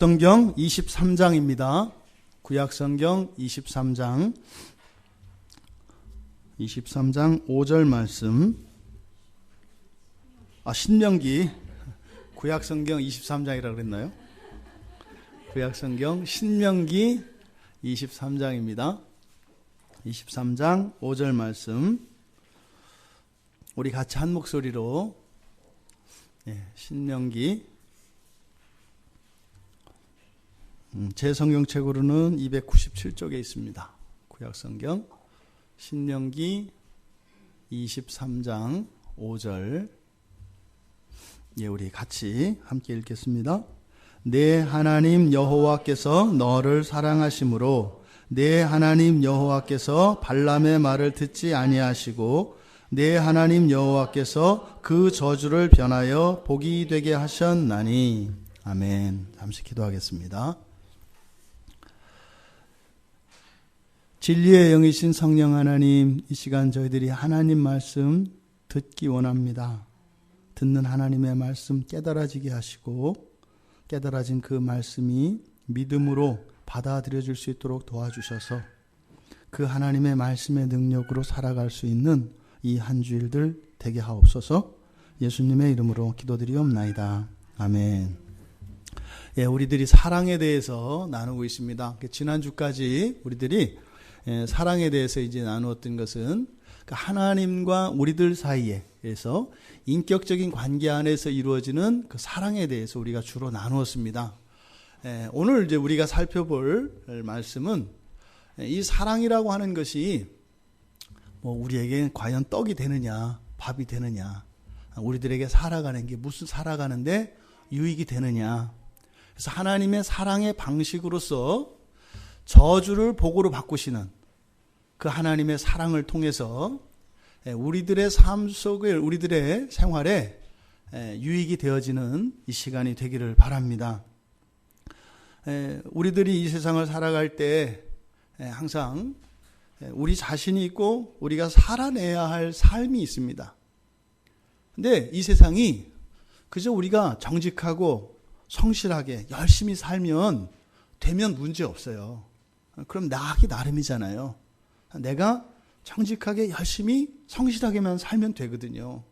성경 23장입니다. 구약성경 23장 5절 말씀. 신명기 구약성경 23장이라고 그랬나요? 구약성경 신명기 23장입니다. 23장 5절 말씀. 우리 같이 한 목소리로 신명기 제 성경책으로는 297쪽에 있습니다. 구약성경 신명기 23장 5절. 우리 같이 함께 읽겠습니다. 내 하나님 여호와께서 너를 사랑하심으로 내 하나님 여호와께서 발람의 말을 듣지 아니하시고 내 하나님 여호와께서 그 저주를 변하여 복이 되게 하셨나니. 아멘. 잠시 기도하겠습니다. 진리의 영이신 성령 하나님, 이 시간 저희들이 하나님 말씀 듣기 원합니다. 듣는 하나님의 말씀 깨달아지게 하시고 깨달아진 그 말씀이 믿음으로 받아들여질 수 있도록 도와주셔서 그 하나님의 말씀의 능력으로 살아갈 수 있는 이 한 주일들 되게 하옵소서. 예수님의 이름으로 기도드리옵나이다. 아멘. 우리들이 사랑에 대해서 나누고 있습니다. 지난주까지 우리들이 사랑에 대해서 이제 나누었던 것은 하나님과 우리들 사이에서 인격적인 관계 안에서 이루어지는 그 사랑에 대해서 우리가 주로 나누었습니다. 오늘 이제 우리가 살펴볼 말씀은 이 사랑이라고 하는 것이 우리에게 과연 떡이 되느냐, 밥이 되느냐, 우리들에게 살아가는 게 무슨 살아가는데 유익이 되느냐. 그래서 하나님의 사랑의 방식으로서 저주를 복으로 바꾸시는 그 하나님의 사랑을 통해서 우리들의 삶 속에, 우리들의 생활에 유익이 되어지는 이 시간이 되기를 바랍니다. 우리들이 이 세상을 살아갈 때 항상 우리 자신이 있고 우리가 살아내야 할 삶이 있습니다. 근데 이 세상이 그저 우리가 정직하고 성실하게 열심히 살면 되면 문제 없어요. 그럼 나하기 나름이잖아요. 내가 정직하게 열심히 성실하게만 살면 되거든요.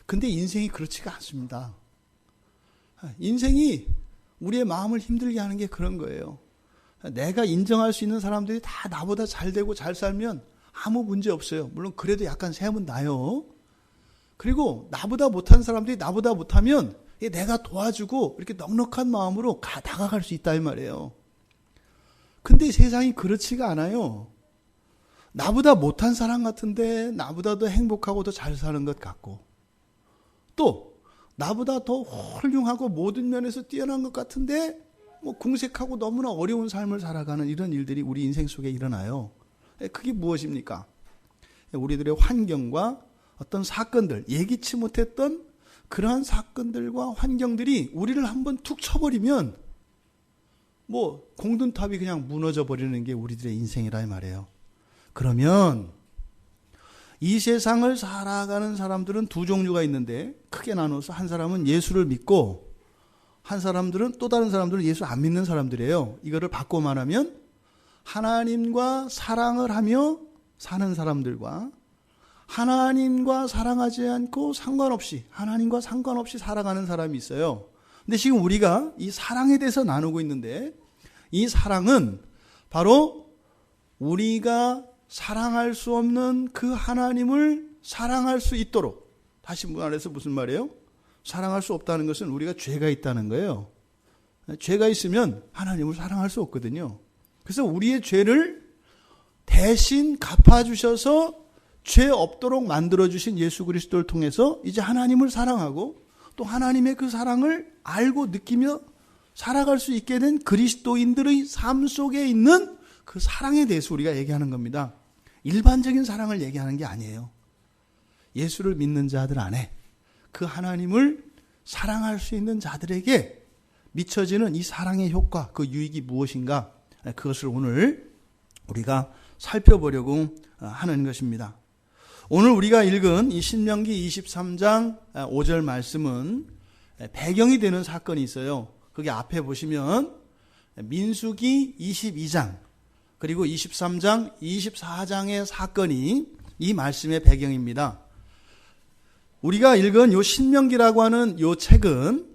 근데 인생이 그렇지가 않습니다. 인생이 우리의 마음을 힘들게 하는 게 그런 거예요. 내가 인정할 수 있는 사람들이 다 나보다 잘 되고 잘 살면 아무 문제 없어요. 물론 그래도 약간 세움은 나요. 그리고 나보다 못한 사람들이 나보다 못하면 내가 도와주고 이렇게 넉넉한 마음으로 다가갈 수 있다 이 말이에요. 근데 세상이 그렇지가 않아요. 나보다 못한 사람 같은데 나보다 더 행복하고 더 잘 사는 것 같고, 또 나보다 더 훌륭하고 모든 면에서 뛰어난 것 같은데 궁색하고 너무나 어려운 삶을 살아가는 이런 일들이 우리 인생 속에 일어나요. 그게 무엇입니까? 우리들의 환경과 어떤 사건들, 예기치 못했던 그러한 사건들과 환경들이 우리를 한번 툭 쳐버리면 공든탑이 그냥 무너져 버리는 게 우리들의 인생이라 이 말이에요. 그러면 이 세상을 살아가는 사람들은 두 종류가 있는데 크게 나눠서 한 사람은 예수를 믿고 한 사람들은 또 다른 사람들은 예수 안 믿는 사람들이에요. 이거를 바꿔 말하면 하나님과 사랑을 하며 사는 사람들과 하나님과 사랑하지 않고 하나님과 상관없이 살아가는 사람이 있어요. 근데 지금 우리가 이 사랑에 대해서 나누고 있는데 이 사랑은 바로 우리가 사랑할 수 없는 그 하나님을 사랑할 수 있도록, 다시 말해서 무슨 말이에요? 사랑할 수 없다는 것은 우리가 죄가 있다는 거예요. 죄가 있으면 하나님을 사랑할 수 없거든요. 그래서 우리의 죄를 대신 갚아주셔서 죄 없도록 만들어주신 예수 그리스도를 통해서 이제 하나님을 사랑하고 또 하나님의 그 사랑을 알고 느끼며 살아갈 수 있게 된 그리스도인들의 삶 속에 있는 그 사랑에 대해서 우리가 얘기하는 겁니다. 일반적인 사랑을 얘기하는 게 아니에요. 예수를 믿는 자들 안에 그 하나님을 사랑할 수 있는 자들에게 미쳐지는 이 사랑의 효과, 그 유익이 무엇인가, 그것을 오늘 우리가 살펴보려고 하는 것입니다. 오늘 우리가 읽은 이 신명기 23장 5절 말씀은 배경이 되는 사건이 있어요. 거기 앞에 보시면 민수기 22장 그리고 23장, 24장의 사건이 이 말씀의 배경입니다. 우리가 읽은 요 신명기라고 하는 요 책은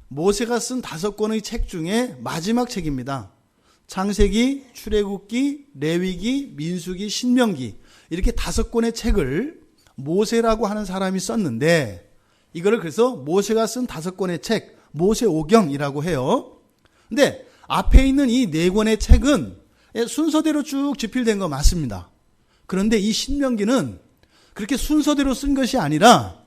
모세가 쓴 5권의 책 중에 마지막 책입니다. 창세기, 출애굽기, 레위기, 민수기, 신명기 이렇게 5권의 책을 모세라고 하는 사람이 썼는데 이거를 그래서 모세가 쓴 5권의 책, 모세오경이라고 해요. 근데 앞에 있는 이 4권의 책은 순서대로 쭉 집필된 거 맞습니다. 그런데 이 신명기는 그렇게 순서대로 쓴 것이 아니라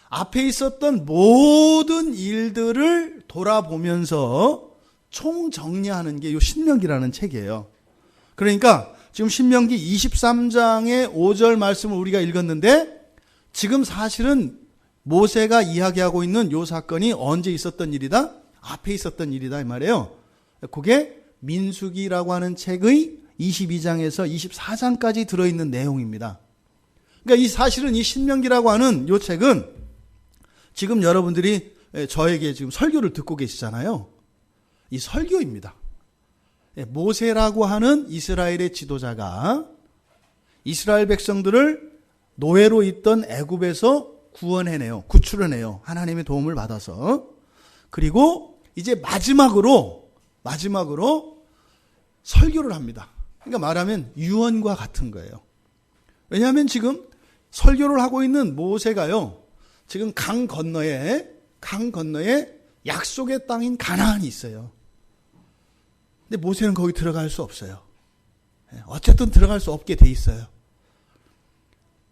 앞에 있었던 모든 일들을 돌아보면서 총정리하는 게 이 신명기라는 책이에요. 그러니까 지금 신명기 23장의 5절 말씀을 우리가 읽었는데 지금 사실은 모세가 이야기하고 있는 이 사건이 언제 있었던 일이다? 앞에 있었던 일이다 이 말이에요. 그게 민수기라고 하는 책의 22장에서 24장까지 들어있는 내용입니다. 그러니까 이 사실은 이 신명기라고 하는 이 책은 지금 여러분들이 저에게 지금 설교를 듣고 계시잖아요. 이 설교입니다. 모세라고 하는 이스라엘의 지도자가 이스라엘 백성들을 노예로 있던 애굽에서 구원해내요. 구출해내요. 하나님의 도움을 받아서. 그리고 이제 마지막으로 설교를 합니다. 그러니까 말하면 유언과 같은 거예요. 왜냐하면 지금 설교를 하고 있는 모세가요. 지금 강 건너에 약속의 땅인 가나안이 있어요. 근데 모세는 거기 들어갈 수 없어요. 어쨌든 들어갈 수 없게 돼 있어요.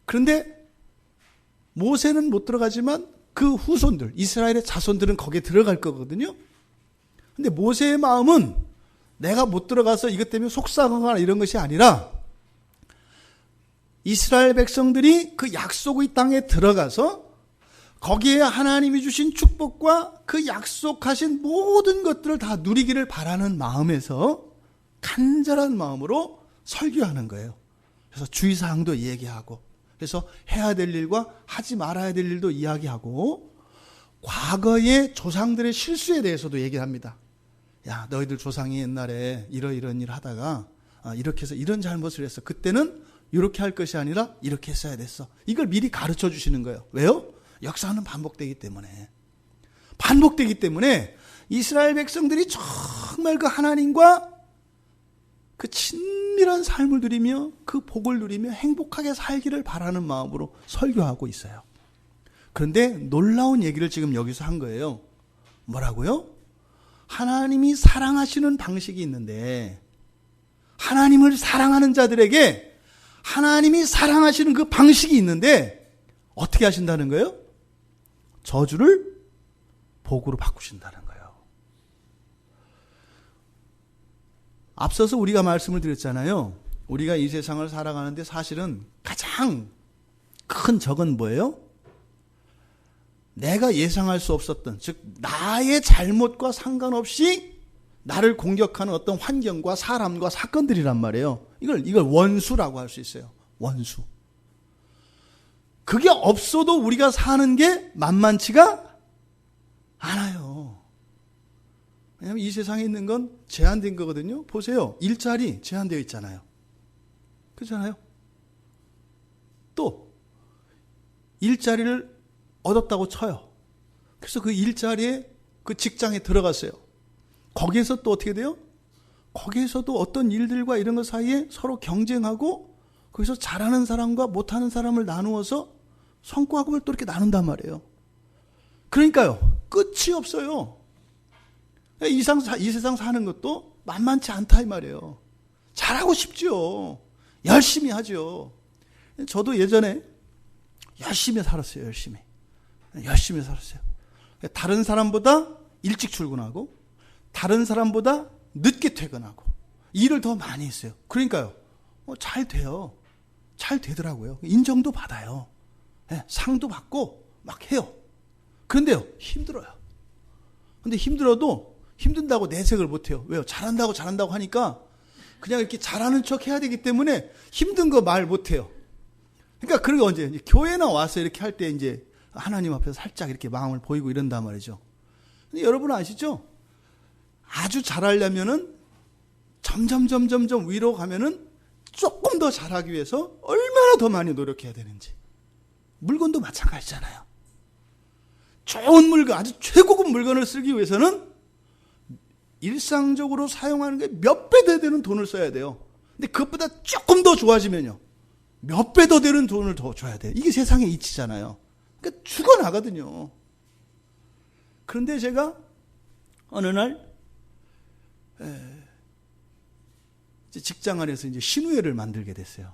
그런데 모세는 못 들어가지만 그 후손들, 이스라엘의 자손들은 거기에 들어갈 거거든요. 근데 모세의 마음은 내가 못 들어가서 이것 때문에 속상하거나 이런 것이 아니라 이스라엘 백성들이 그 약속의 땅에 들어가서 거기에 하나님이 주신 축복과 그 약속하신 모든 것들을 다 누리기를 바라는 마음에서 간절한 마음으로 설교하는 거예요. 그래서 주의사항도 얘기하고 그래서 해야 될 일과 하지 말아야 될 일도 이야기하고 과거의 조상들의 실수에 대해서도 얘기합니다. 야, 너희들 조상이 옛날에 이런 일 하다가 이렇게 해서 이런 잘못을 했어. 그때는 이렇게 할 것이 아니라 이렇게 했어야 됐어. 이걸 미리 가르쳐 주시는 거예요. 왜요? 역사는 반복되기 때문에 이스라엘 백성들이 정말 그 하나님과 그 친밀한 삶을 누리며 그 복을 누리며 행복하게 살기를 바라는 마음으로 설교하고 있어요. 그런데 놀라운 얘기를 지금 여기서 한 거예요. 뭐라고요? 하나님이 사랑하시는 방식이 있는데 하나님을 사랑하는 자들에게 하나님이 사랑하시는 그 방식이 있는데 어떻게 하신다는 거예요? 저주를 복으로 바꾸신다는 거예요. 앞서서 우리가 말씀을 드렸잖아요. 우리가 이 세상을 살아가는데 사실은 가장 큰 적은 뭐예요? 내가 예상할 수 없었던, 즉 나의 잘못과 상관없이 나를 공격하는 어떤 환경과 사람과 사건들이란 말이에요. 이걸 원수라고 할 수 있어요. 원수. 그게 없어도 우리가 사는 게 만만치가 않아요. 왜냐하면 이 세상에 있는 건 제한된 거거든요. 보세요. 일자리 제한되어 있잖아요. 그렇잖아요. 또 일자리를 얻었다고 쳐요. 그래서 그 일자리에 그 직장에 들어갔어요. 거기에서 또 어떻게 돼요? 거기에서도 어떤 일들과 이런 것 사이에 서로 경쟁하고 거기서 잘하는 사람과 못하는 사람을 나누어서 성과급을 또 이렇게 나눈단 말이에요. 그러니까요. 끝이 없어요. 이 세상 사는 것도 만만치 않다 이 말이에요. 잘하고 싶죠. 열심히 하죠. 저도 예전에 열심히 살았어요. 열심히 살았어요. 다른 사람보다 일찍 출근하고 다른 사람보다 늦게 퇴근하고 일을 더 많이 했어요. 그러니까요. 잘 돼요. 잘 되더라고요. 인정도 받아요. 상도 받고 막 해요. 그런데요. 힘들어요. 근데 힘들어도 힘든다고 내색을 못해요. 왜요? 잘한다고 하니까 그냥 이렇게 잘하는 척 해야 되기 때문에 힘든 거 말 못해요. 그러니까 그런 게 언제 이제 교회나 와서 이렇게 할 때 이제 하나님 앞에서 살짝 이렇게 마음을 보이고 이런단 말이죠. 근데 여러분 아시죠? 아주 잘하려면은 점점 위로 가면은 조금 더 잘하기 위해서 얼마나 더 많이 노력해야 되는지. 물건도 마찬가지잖아요. 좋은 물건, 아주 최고급 물건을 쓰기 위해서는 일상적으로 사용하는 게 몇 배 더 되는 돈을 써야 돼요. 근데 그것보다 조금 더 좋아지면요, 몇 배 더 되는 돈을 더 줘야 돼요. 이게 세상의 이치잖아요. 그러니까 죽어나가거든요. 그런데 제가 어느 날 직장 안에서 이제 신우회를 만들게 됐어요.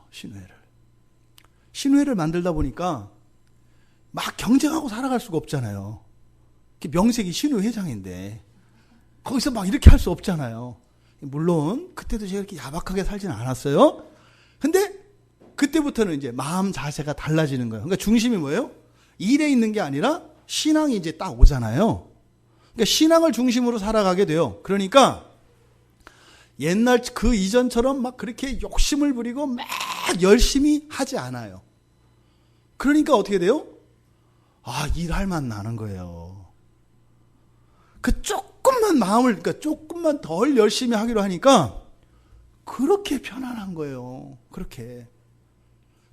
신우회를 만들다 보니까 막 경쟁하고 살아갈 수가 없잖아요. 명색이 신우회장인데 거기서 막 이렇게 할 수 없잖아요. 물론 그때도 제가 이렇게 야박하게 살지는 않았어요. 근데 그때부터는 이제 마음 자세가 달라지는 거예요. 그러니까 중심이 뭐예요? 일에 있는 게 아니라 신앙이 이제 딱 오잖아요. 그러니까 신앙을 중심으로 살아가게 돼요. 그러니까 옛날 그 이전처럼 막 그렇게 욕심을 부리고 막 열심히 하지 않아요. 그러니까 어떻게 돼요? 일할 맛 나는 거예요. 그 조금만 마음을, 그러니까 조금만 덜 열심히 하기로 하니까 그렇게 편안한 거예요. 그렇게.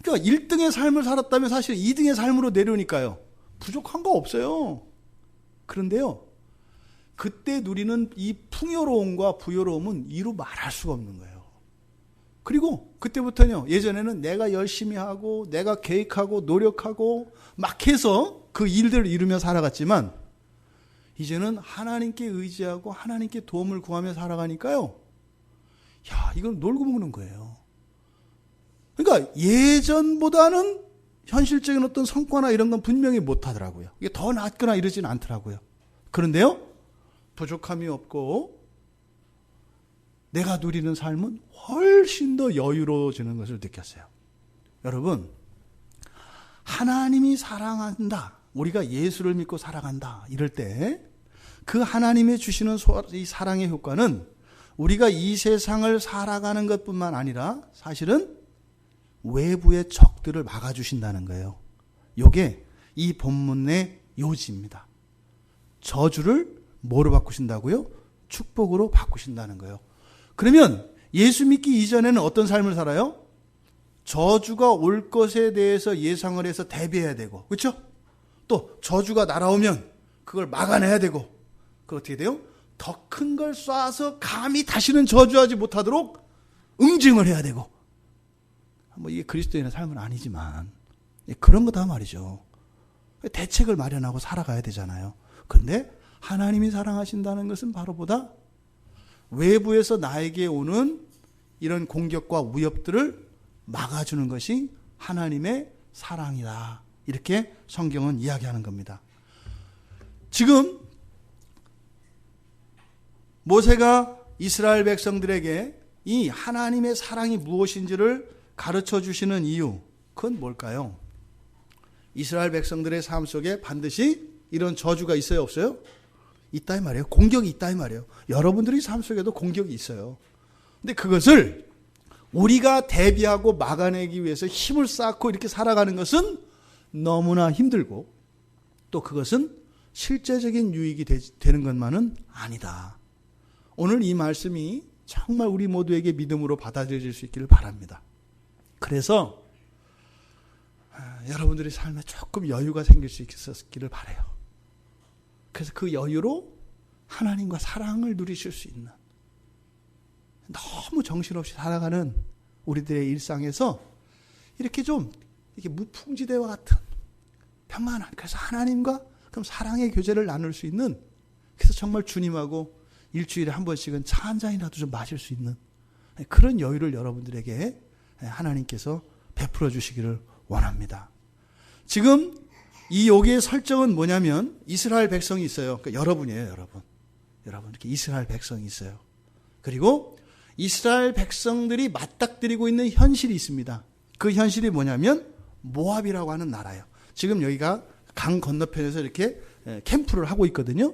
그러니까 1등의 삶을 살았다면 사실 2등의 삶으로 내려오니까요, 부족한 거 없어요. 그런데요, 그때 누리는 이 풍요로움과 부요로움은 이루 말할 수가 없는 거예요. 그리고 그때부터는요, 예전에는 내가 열심히 하고 내가 계획하고 노력하고 막 해서 그 일들을 이루며 살아갔지만 이제는 하나님께 의지하고 하나님께 도움을 구하며 살아가니까요, 이건 놀고 먹는 거예요. 그러니까 예전보다는 현실적인 어떤 성과나 이런 건 분명히 못하더라고요. 이게 더 낫거나 이러지는 않더라고요. 그런데요, 부족함이 없고 내가 누리는 삶은 훨씬 더 여유로워지는 것을 느꼈어요. 여러분, 하나님이 사랑한다, 우리가 예수를 믿고 살아간다 이럴 때 그 하나님이 주시는 이 사랑의 효과는 우리가 이 세상을 살아가는 것뿐만 아니라 사실은 외부의 적들을 막아주신다는 거예요. 이게 이 본문의 요지입니다. 저주를 뭐로 바꾸신다고요? 축복으로 바꾸신다는 거예요. 그러면 예수 믿기 이전에는 어떤 삶을 살아요? 저주가 올 것에 대해서 예상을 해서 대비해야 되고, 그렇죠? 또 저주가 날아오면 그걸 막아내야 되고, 그 어떻게 돼요? 더 큰 걸 쏴서 감히 다시는 저주하지 못하도록 응징을 해야 되고. 이게 그리스도인의 삶은 아니지만 그런 거다 말이죠. 대책을 마련하고 살아가야 되잖아요. 그런데 하나님이 사랑하신다는 것은 바로 보다 외부에서 나에게 오는 이런 공격과 위협들을 막아주는 것이 하나님의 사랑이다. 이렇게 성경은 이야기하는 겁니다. 지금 모세가 이스라엘 백성들에게 이 하나님의 사랑이 무엇인지를 가르쳐 주시는 이유, 그건 뭘까요? 이스라엘 백성들의 삶 속에 반드시 이런 저주가 있어요, 없어요? 있다 이 말이에요. 공격이 있다 이 말이에요. 여러분들의 삶 속에도 공격이 있어요. 근데 그것을 우리가 대비하고 막아내기 위해서 힘을 쌓고 이렇게 살아가는 것은 너무나 힘들고, 또 그것은 실제적인 유익이 되는 것만은 아니다. 오늘 이 말씀이 정말 우리 모두에게 믿음으로 받아들여질 수 있기를 바랍니다. 그래서 여러분들의 삶에 조금 여유가 생길 수 있었기를 바라요. 그래서 그 여유로 하나님과 사랑을 누리실 수 있는, 너무 정신없이 살아가는 우리들의 일상에서 이렇게 좀 이렇게 무풍지대와 같은 평안한, 그래서 하나님과 그럼 사랑의 교제를 나눌 수 있는, 그래서 정말 주님하고 일주일에 한 번씩은 차 한 잔이라도 좀 마실 수 있는 그런 여유를 여러분들에게 하나님께서 베풀어 주시기를 원합니다. 지금 이 여기의 설정은 뭐냐면 이스라엘 백성이 있어요. 그러니까 여러분이에요, 여러분. 여러분, 이렇게 이스라엘 백성이 있어요. 그리고 이스라엘 백성들이 맞닥뜨리고 있는 현실이 있습니다. 그 현실이 뭐냐면 모압이라고 하는 나라예요. 지금 여기가 강 건너편에서 이렇게 캠프를 하고 있거든요.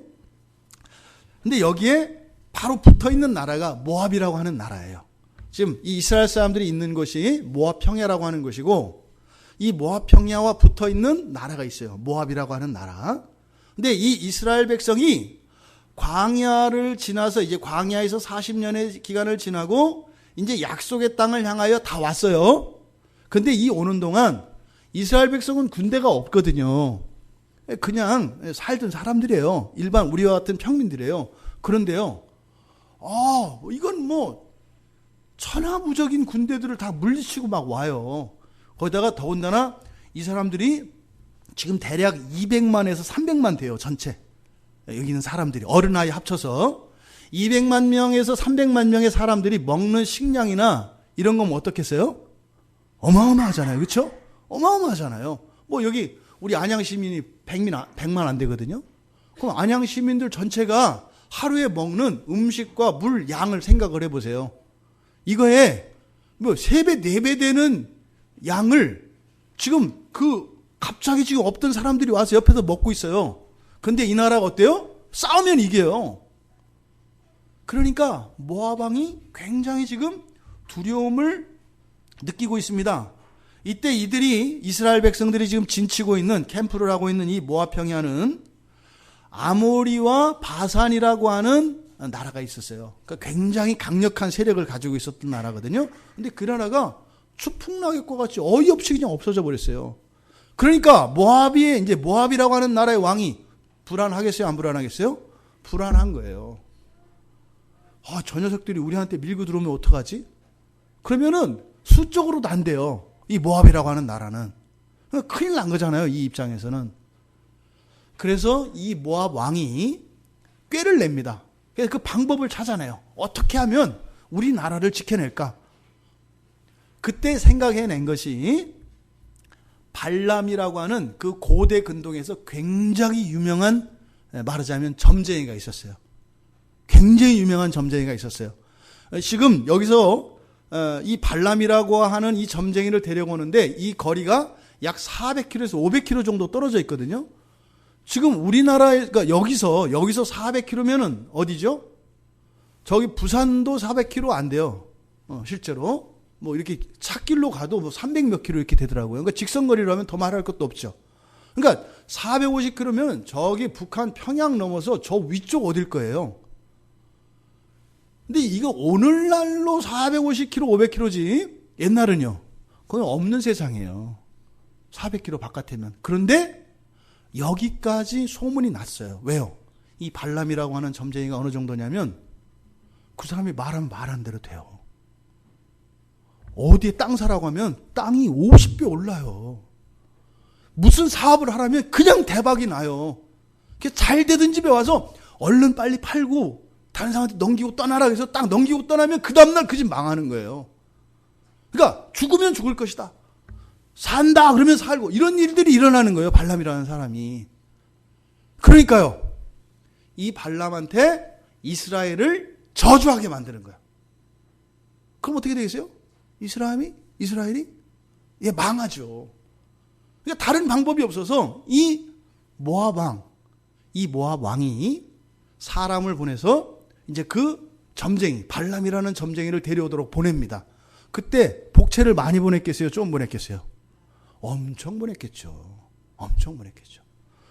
근데 여기에 바로 붙어 있는 나라가 모압이라고 하는 나라예요. 지금 이 이스라엘 사람들이 있는 곳이 모압 평야라고 하는 곳이고, 이 모압 평야와 붙어 있는 나라가 있어요. 모압이라고 하는 나라. 근데 이 이스라엘 백성이 광야를 지나서 이제 광야에서 40년의 기간을 지나고 이제 약속의 땅을 향하여 다 왔어요. 근데 이 오는 동안 이스라엘 백성은 군대가 없거든요. 그냥 살던 사람들이에요. 일반 우리와 같은 평민들이에요. 그런데요, 이건 뭐 천하무적인 군대들을 다 물리치고 막 와요. 거기다가 더군다나 이 사람들이 지금 대략 200만에서 300만 돼요. 전체 여기 있는 사람들이 어른 아이 합쳐서 200만 명에서 300만 명의 사람들이 먹는 식량이나 이런 건 어떻겠어요? 어마어마하잖아요. 그렇죠? 어마어마하잖아요. 뭐 여기 우리 안양 시민이 100만 안 되거든요. 그럼 안양 시민들 전체가 하루에 먹는 음식과 물 양을 생각을 해보세요. 이거에 뭐 3배, 4배 되는 양을 지금 갑자기 지금 없던 사람들이 와서 옆에서 먹고 있어요. 근데 이 나라가 어때요? 싸우면 이겨요. 그러니까 모압 왕이 굉장히 지금 두려움을 느끼고 있습니다. 이때 이스라엘 백성들이 지금 진치고 있는 캠프를 하고 있는 이 모압 평야는 아모리와 바산이라고 하는 나라가 있었어요. 그러니까 굉장히 강력한 세력을 가지고 있었던 나라거든요. 근데 그 나라가 추풍낙엽과 같이 어이없이 그냥 없어져 버렸어요. 그러니까 모압이라고 하는 나라의 왕이 불안하겠어요? 안 불안하겠어요? 불안한 거예요. 저 녀석들이 우리한테 밀고 들어오면 어떡하지? 그러면은 수적으로도 안 돼요. 이 모압이라고 하는 나라는. 큰일 난 거잖아요. 이 입장에서는. 그래서 이 모압 왕이 꾀를 냅니다. 그래서 그 방법을 찾아내요. 어떻게 하면 우리나라를 지켜낼까? 그때 생각해낸 것이 발람이라고 하는 그 고대 근동에서 굉장히 유명한, 말하자면 점쟁이가 있었어요. 굉장히 유명한 점쟁이가 있었어요. 지금 여기서 이 발람이라고 하는 이 점쟁이를 데려오는데 이 거리가 약 400km에서 500km 정도 떨어져 있거든요. 지금 우리나라에, 그러니까 여기서 400km면은 어디죠? 저기 부산도 400km 안 돼요. 실제로. 뭐 이렇게 찻길로 가도 뭐 300몇 km 이렇게 되더라고요. 그러니까 직선거리로 하면 더 말할 것도 없죠. 그러니까 450km면 저기 북한 평양 넘어서 저 위쪽 어딜 거예요. 근데 이거 오늘날로 450km, 500km지 옛날은요. 그건 없는 세상이에요. 400km 바깥이면. 그런데 여기까지 소문이 났어요. 왜요? 이 발람이라고 하는 점쟁이가 어느 정도냐면 그 사람이 말하면 말한 대로 돼요. 어디에 땅 사라고 하면 땅이 50배 올라요. 무슨 사업을 하라면 그냥 대박이 나요. 잘 되던 집에 와서 얼른 빨리 팔고 다른 사람한테 넘기고 떠나라 해서 딱 넘기고 떠나면 그 다음날 그 집 망하는 거예요. 그러니까 죽으면 죽을 것이다. 산다 그러면 살고 이런 일들이 일어나는 거예요. 발람이라는 사람이. 그러니까요. 이 발람한테 이스라엘을 저주하게 만드는 거예요. 그럼 어떻게 되겠어요? 이스라엘이 망하죠. 그러니까 다른 방법이 없어서 이 모압 왕이 사람을 보내서 이제 그 점쟁이, 발람이라는 점쟁이를 데려오도록 보냅니다. 그때 복채를 많이 보냈겠어요? 좀 보냈겠어요? 엄청 보냈겠죠.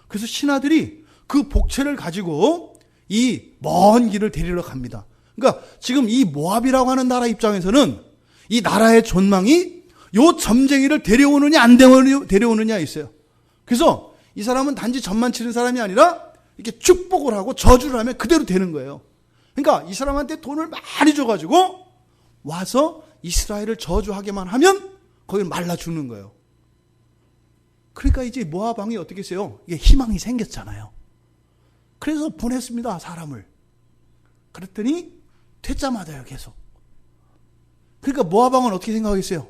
그래서 신하들이 그 복채를 가지고 이 먼 길을 데리러 갑니다. 그러니까 지금 이 모압이라고 하는 나라 입장에서는 이 나라의 전망이 요 점쟁이를 데려오느냐 안 데려오느냐 있어요. 그래서 이 사람은 단지 점만 치는 사람이 아니라 이렇게 축복을 하고 저주를 하면 그대로 되는 거예요. 그러니까 이 사람한테 돈을 많이 줘가지고 와서 이스라엘을 저주하게만 하면 거기는 말라 죽는 거예요. 그러니까 이제 모압 왕이 어떻게 했어요? 이게 희망이 생겼잖아요. 그래서 보냈습니다, 사람을. 그랬더니 퇴짜 맞아요, 계속. 그러니까 모압 왕은 어떻게 생각하겠어요?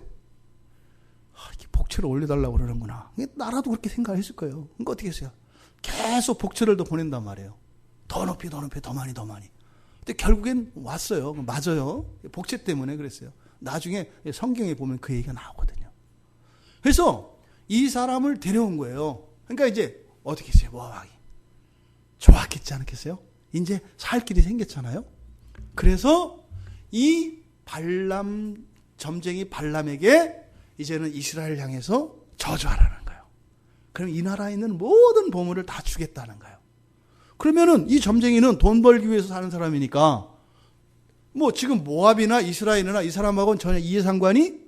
이렇게 복채를 올려달라고 그러는구나. 나라도 그렇게 생각했을 거예요. 그러니까 어떻게 했어요? 계속 복채를 더 보낸단 말이에요. 더 높이, 더 많이. 근데 결국엔 왔어요. 맞아요. 복채 때문에 그랬어요. 나중에 성경에 보면 그 얘기가 나오거든요. 그래서 이 사람을 데려온 거예요. 그러니까 이제 어떻게 했어요? 모압 왕이. 좋았겠지 않겠어요? 이제 살 길이 생겼잖아요. 그래서 이 점쟁이 발람에게 이제는 이스라엘 향해서 저주하라는 거예요. 그럼 이 나라에 있는 모든 보물을 다 주겠다는 거예요. 그러면은 이 점쟁이는 돈 벌기 위해서 사는 사람이니까 뭐 지금 모압이나 이스라엘이나 이 사람하고는 전혀 이해상관이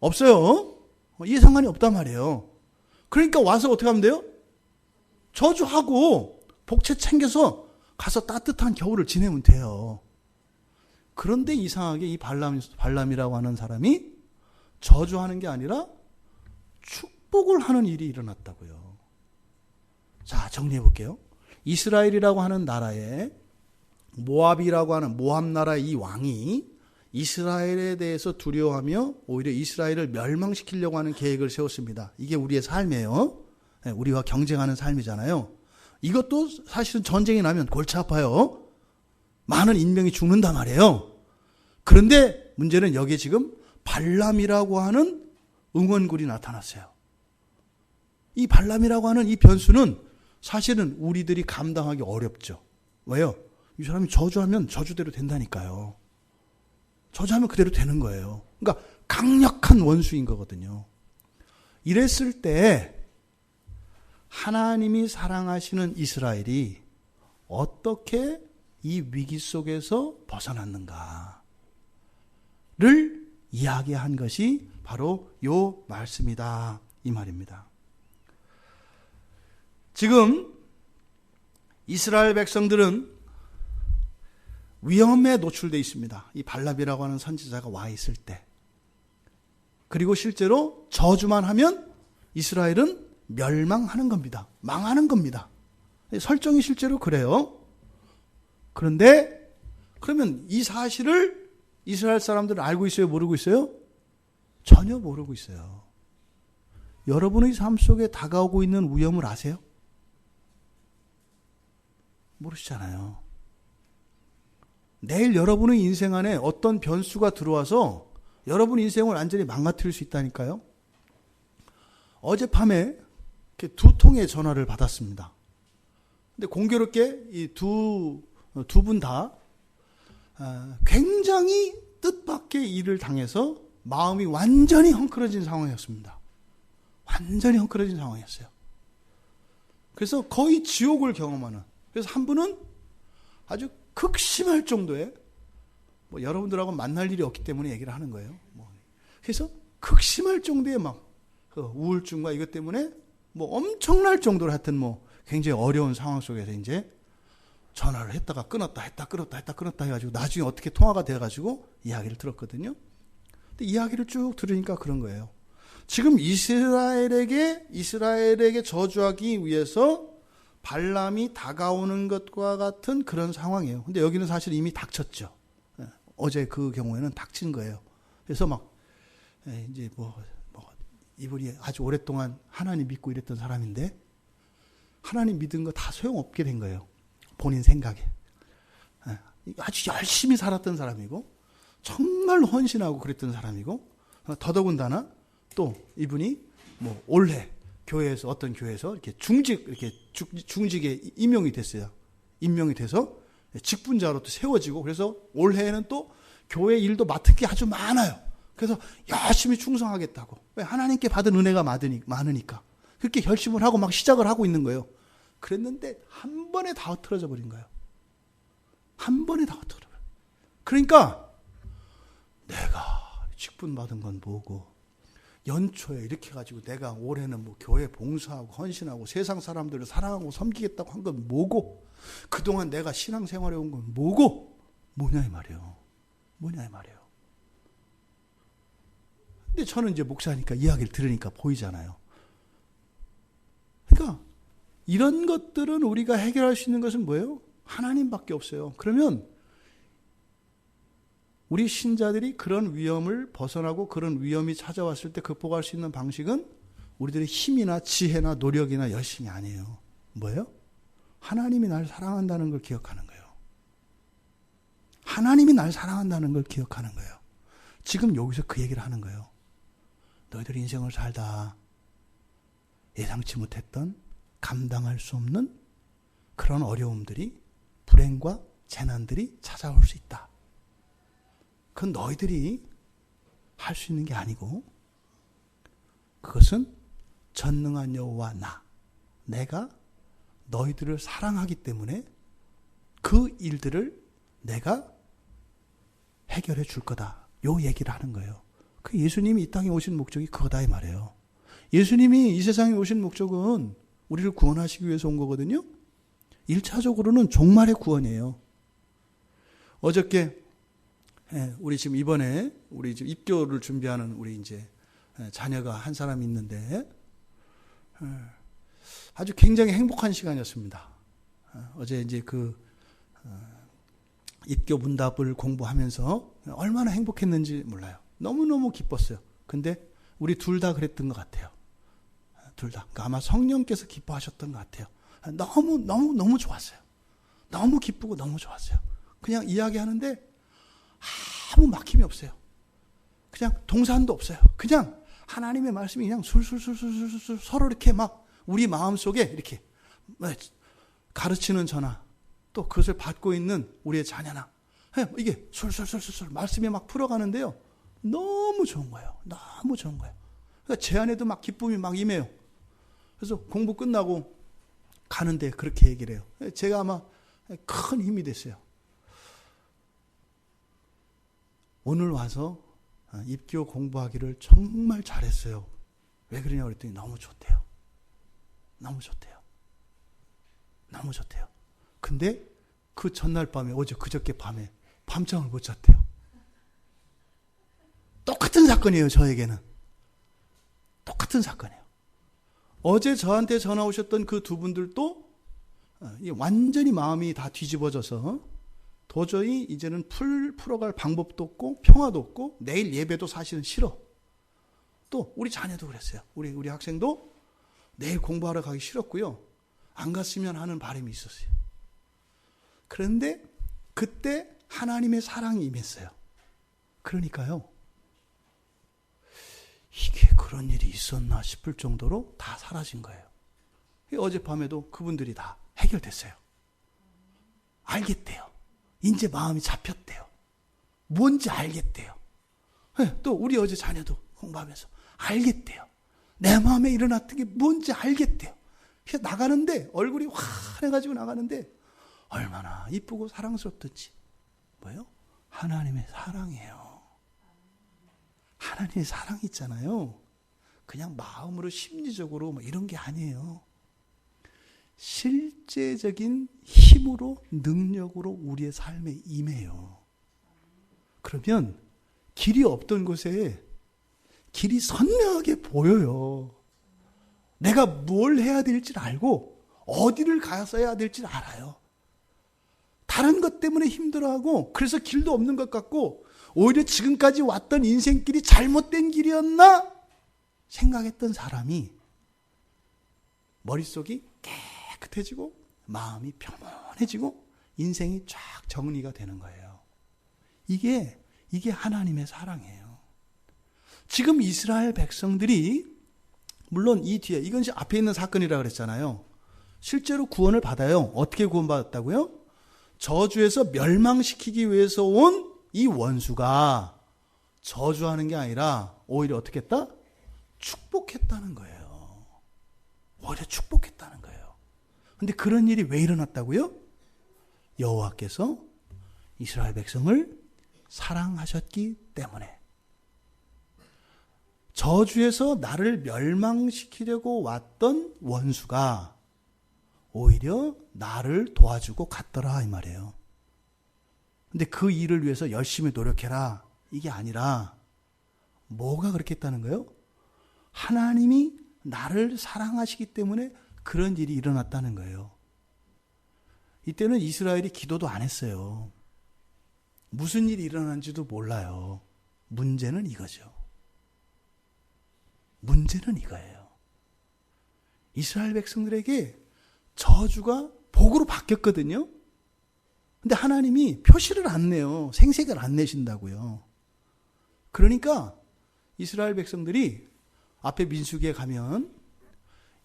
없어요. 이해상관이 없단 말이에요. 그러니까 와서 어떻게 하면 돼요? 저주하고 복채 챙겨서 가서 따뜻한 겨울을 지내면 돼요. 그런데 이상하게 이 발람이라고 하는 사람이 저주하는 게 아니라 축복을 하는 일이 일어났다고요. 자, 정리해 볼게요. 이스라엘이라고 하는 나라에 모압이라고 하는 모압 나라의 이 왕이 이스라엘에 대해서 두려워하며 오히려 이스라엘을 멸망시키려고 하는 계획을 세웠습니다. 이게 우리의 삶이에요. 우리와 경쟁하는 삶이잖아요. 이것도 사실은 전쟁이 나면 골치 아파요. 많은 인명이 죽는단 말이에요. 그런데 문제는 여기에 지금 발람이라고 하는 응원군이 나타났어요. 이 발람이라고 하는 이 변수는 사실은 우리들이 감당하기 어렵죠. 왜요? 이 사람이 저주하면 저주대로 된다니까요. 저주하면 그대로 되는 거예요. 그러니까 강력한 원수인 거거든요. 이랬을 때 하나님이 사랑하시는 이스라엘이 어떻게 이 위기 속에서 벗어났는가를 이야기한 것이 바로 요 말씀이다, 이 말입니다. 지금 이스라엘 백성들은 위험에 노출되어 있습니다. 이 발람이라고 하는 선지자가 와 있을 때. 그리고 실제로 저주만 하면 이스라엘은 멸망하는 겁니다. 망하는 겁니다. 설정이 실제로 그래요. 그런데 그러면 이 사실을 이스라엘 사람들은 알고 있어요? 모르고 있어요? 전혀 모르고 있어요. 여러분의 삶 속에 다가오고 있는 위험을 아세요? 모르시잖아요. 내일 여러분의 인생 안에 어떤 변수가 들어와서 여러분 인생을 완전히 망가뜨릴 수 있다니까요. 어젯밤에 이렇게 두 통의 전화를 받았습니다. 근데 공교롭게 이 두 분 다 굉장히 뜻밖의 일을 당해서 마음이 완전히 헝클어진 상황이었습니다. 완전히 헝클어진 상황이었어요. 그래서 거의 지옥을 경험하는. 그래서 한 분은 아주 극심할 정도의 뭐 여러분들하고 만날 일이 없기 때문에 얘기를 하는 거예요. 그래서 극심할 정도의 막 그 우울증과 이것 때문에 뭐 엄청날 정도로 하여튼 뭐 굉장히 어려운 상황 속에서 이제 전화를 했다가 끊었다 해가지고 나중에 어떻게 통화가 돼가지고 이야기를 들었거든요. 근데 이야기를 쭉 들으니까 그런 거예요. 지금 이스라엘에게 저주하기 위해서 발람이 다가오는 것과 같은 그런 상황이에요. 근데 여기는 사실 이미 닥쳤죠. 어제 그 경우에는 닥친 거예요. 그래서 막 이제 뭐 이분이 아주 오랫동안 하나님 믿고 이랬던 사람인데 하나님 믿은 거 다 소용없게 된 거예요. 본인 생각에. 아주 열심히 살았던 사람이고 정말로 헌신하고 그랬던 사람이고 더더군다나 또 이분이 뭐 올해 교회에서 어떤 교회에서 이렇게 중직에 임명이 됐어요. 임명이 돼서 직분자로 또 세워지고 그래서 올해에는 또 교회 일도 맡을 게 아주 많아요. 그래서 열심히 충성하겠다고. 왜? 하나님께 받은 은혜가 많으니까. 그렇게 결심을 하고 막 시작을 하고 있는 거예요. 그랬는데 한 번에 다 흩어져 버린 거예요. 한 번에 다 흩어져 버려요. 그러니까 내가 직분 받은 건 뭐고 연초에 이렇게 가지고 내가 올해는 뭐 교회 봉사하고 헌신하고 세상 사람들을 사랑하고 섬기겠다고 한 건 뭐고 그동안 내가 신앙생활해 온 건 뭐고 뭐냐 이 말이에요. 근데 저는 이제 목사니까 이야기를 들으니까 보이잖아요. 그러니까 이런 것들은 우리가 해결할 수 있는 것은 뭐예요? 하나님밖에 없어요. 그러면 우리 신자들이 그런 위험을 벗어나고 그런 위험이 찾아왔을 때 극복할 수 있는 방식은 우리들의 힘이나 지혜나 노력이나 열심이 아니에요. 뭐예요? 하나님이 날 사랑한다는 걸 기억하는 거예요. 하나님이 날 사랑한다는 걸 기억하는 거예요. 지금 여기서 그 얘기를 하는 거예요. 너희들 인생을 살다 예상치 못했던 감당할 수 없는 그런 어려움들이 불행과 재난들이 찾아올 수 있다. 그건 너희들이 할 수 있는 게 아니고 그것은 전능한 여호와 내가 너희들을 사랑하기 때문에 그 일들을 내가 해결해 줄 거다. 요 얘기를 하는 거예요. 그 예수님이 이 땅에 오신 목적이 그거다 이 말이에요. 예수님이 이 세상에 오신 목적은 우리를 구원하시기 위해서 온 거거든요. 1차적으로는 종말의 구원이에요. 어저께 우리 지금 이번에 우리 지금 입교를 준비하는 우리 이제 자녀가 한 사람 있는데 아주 굉장히 행복한 시간이었습니다. 어제 이제 그 입교 문답을 공부하면서 얼마나 행복했는지 몰라요. 너무너무 기뻤어요. 근데 우리 둘 다 그랬던 것 같아요. 둘 다. 그러니까 아마 성령께서 기뻐하셨던 것 같아요. 너무 좋았어요. 너무 기쁘고 너무 좋았어요. 그냥 이야기하는데 아무 막힘이 없어요. 그냥 동산도 없어요. 그냥 하나님의 말씀이 그냥 술술술술술 서로 이렇게 막 우리 마음속에 이렇게 가르치는 저나 또 그것을 받고 있는 우리의 자녀나 이게 술술술술 말씀이 막 풀어가는데요. 너무 좋은 거예요. 너무 좋은 거예요. 그러니까 제 안에도 막 기쁨이 막 임해요. 그래서 공부 끝나고 가는데 그렇게 얘기를 해요. 제가 아마 큰 힘이 됐어요. 오늘 와서 입교 공부하기를 정말 잘했어요. 왜 그러냐고 그랬더니 너무 좋대요. 너무 좋대요. 너무 좋대요. 근데 그 전날 밤에 어제 그저께 밤에 밤잠을 못 잤대요. 똑같은 사건이에요. 저에게는. 똑같은 사건이에요. 어제 저한테 전화 오셨던 그 두 분들도 완전히 마음이 다 뒤집어져서 도저히 이제는 풀어갈 방법도 없고 평화도 없고 내일 예배도 사실은 싫어. 또 우리 자녀도 그랬어요. 우리 학생도 내일 공부하러 가기 싫었고요. 안 갔으면 하는 바람이 있었어요. 그런데 그때 하나님의 사랑이 임했어요. 그러니까요. 이게 그런 일이 있었나 싶을 정도로 다 사라진 거예요. 어젯밤에도 그분들이 다 해결됐어요. 알겠대요. 이제 마음이 잡혔대요. 뭔지 알겠대요. 또 우리 어제 자녀도 공부하면서 알겠대요. 내 마음에 일어났던 게 뭔지 알겠대요. 그래서 나가는데 얼굴이 환해가지고 나가는데 얼마나 이쁘고 사랑스럽던지. 뭐예요? 하나님의 사랑이에요. 하나님의 사랑이 있잖아요. 그냥 마음으로 심리적으로 뭐 이런 게 아니에요. 실제적인 힘으로 능력으로 우리의 삶에 임해요. 그러면 길이 없던 곳에 길이 선명하게 보여요. 내가 뭘 해야 될지 알고 어디를 가서야 될지 알아요. 다른 것 때문에 힘들어하고 그래서 길도 없는 것 같고 오히려 지금까지 왔던 인생길이 잘못된 길이었나 생각했던 사람이 머릿속이 깨끗해지고 마음이 평온해지고 인생이 쫙 정리가 되는 거예요. 이게 하나님의 사랑이에요. 지금 이스라엘 백성들이 물론 이 뒤에 이건 앞에 있는 사건이라고 그랬잖아요. 실제로 구원을 받아요. 어떻게 구원받았다고요? 저주에서 멸망시키기 위해서 온 이 원수가 저주하는 게 아니라 오히려 어떻게 했다? 축복했다는 거예요. 오히려 축복했다는 거예요. 근데 그런 일이 왜 일어났다고요? 여호와께서 이스라엘 백성을 사랑하셨기 때문에. 저주에서 나를 멸망시키려고 왔던 원수가 오히려 나를 도와주고 갔더라 이 말이에요. 근데 그 일을 위해서 열심히 노력해라 이게 아니라 뭐가 그렇게 했다는 거예요? 하나님이 나를 사랑하시기 때문에 그런 일이 일어났다는 거예요. 이때는 이스라엘이 기도도 안 했어요. 무슨 일이 일어난지도 몰라요. 문제는 이거죠. 문제는 이거예요. 이스라엘 백성들에게 저주가 복으로 바뀌었거든요. 근데 하나님이 표시를 안 내요. 생색을 안 내신다고요. 그러니까 이스라엘 백성들이 앞에 민수기에 가면